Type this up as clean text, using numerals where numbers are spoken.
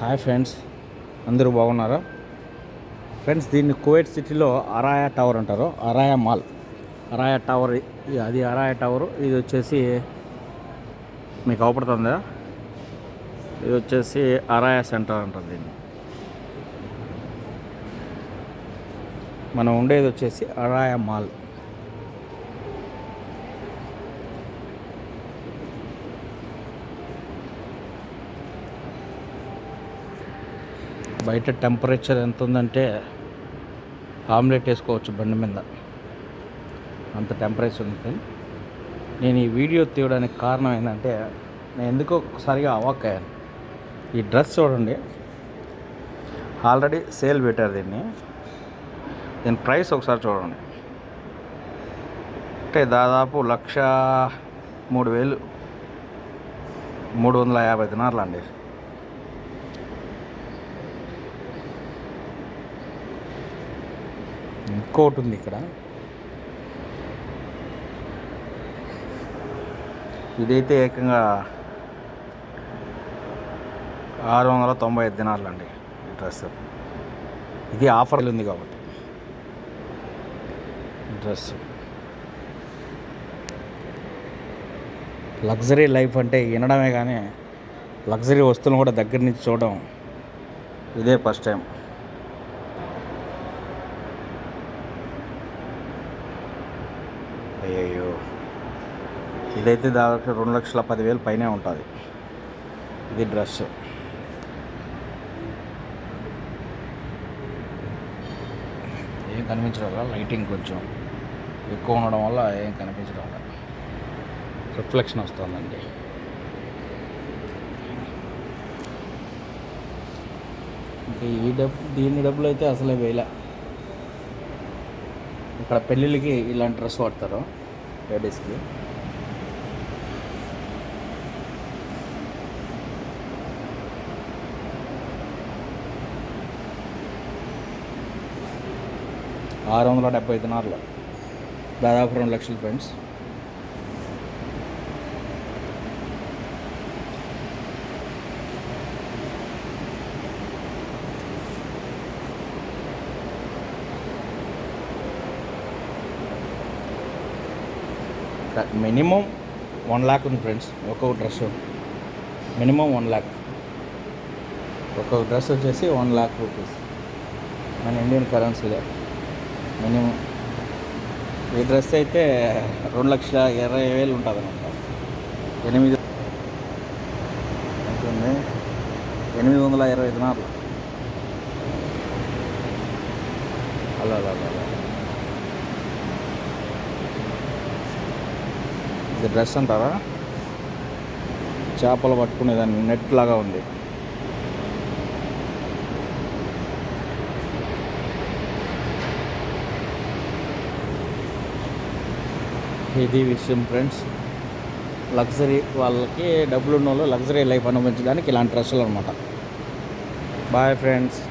Hi friends, అందరూ బాగున్నారా? Friends, దీన్ని కువైట్ సిటీలో అరాయా టవర్ అంటారు. అరాయా మాల్, అరాయా టవర్, అది అరాయా టవర్. ఇది వచ్చేసి మీకు అవపడుతుందా? ఇది వచ్చేసి అరాయా సెంటర్ అంటారు దీన్ని. మనం ఉండేది వచ్చేసి అరాయా మాల్. బయట టెంపరేచర్ ఎంత ఉందంటే ఆమ్లెట్ వేసుకోవచ్చు బండి మీద, అంత టెంపరేచర్ ఉంది. నేను ఈ వీడియో తీయడానికి కారణం ఏంటంటే, నేను ఎందుకో ఒకసారిగా అవాక్కయ్యాను. ఈ డ్రెస్ చూడండి, ఆల్రెడీ సేల్ పెట్టారు దీన్ని ప్రైస్ ఒకసారి చూడండి. అంటే దాదాపు 1,03,000 350 దినార్లు అండి. ఇంకోటి ఉంది ఇక్కడ, ఇదైతే ఏకంగా 695 దినార్లు అండి ఈ డ్రెస్. ఇది ఆఫర్లు ఉంది కాబట్టి డ్రెస్. లగ్జరీ లైఫ్ అంటే వినడమే కానీ లగ్జరీ వస్తువులను కూడా దగ్గర నుంచి చూడడం ఇదే ఫస్ట్ టైం. అయ్యయ్యో, ఇదైతే దాదాపు 2,10,000 పైనే ఉంటుంది ఇది డ్రెస్. ఏం కనిపించడం వల్ల, లైటింగ్ కొంచెం ఎక్కువ ఉండడం వల్ల ఏం కనిపించడం వల్ల రిఫ్లెక్షన్ వస్తుందండి. ఇంకా దీని డబ్బులు అయితే అసలే వేయలే. ఇక్కడ పెళ్ళిళ్ళకి ఇలాంటి డ్రెస్ వాడతారు లేడీస్కి. $675 దాదాపు 2 లక్షలు ఫ్రెండ్స్. మినిమం 1 lakh ఉంది ఫ్రెండ్స్ ఒక్కొక్క డ్రెస్. Minimum 1 lakh. ఒక్కొక్క డ్రెస్ వచ్చేసి 1 lakh రూపీస్ మన ఇండియన్ కరెన్సీలో మినిమం. ఈ డ్రెస్ అయితే 2,20,000 ఉంటుంది అనమాట. 820 దినార్లు. అలా ఇది డ్రెస్ అంటారా? చేపలు పట్టుకునేదాన్ని నెట్ లాగా ఉంది. ఇది విషయం ఫ్రెండ్స్. లగ్జరీ వాళ్ళకి, డబ్బులు ఉన్న వాళ్ళు లగ్జరీ లైఫ్ అనుభవించడానికి ఇలాంటి డ్రెస్సులు అనమాట. Boy friends.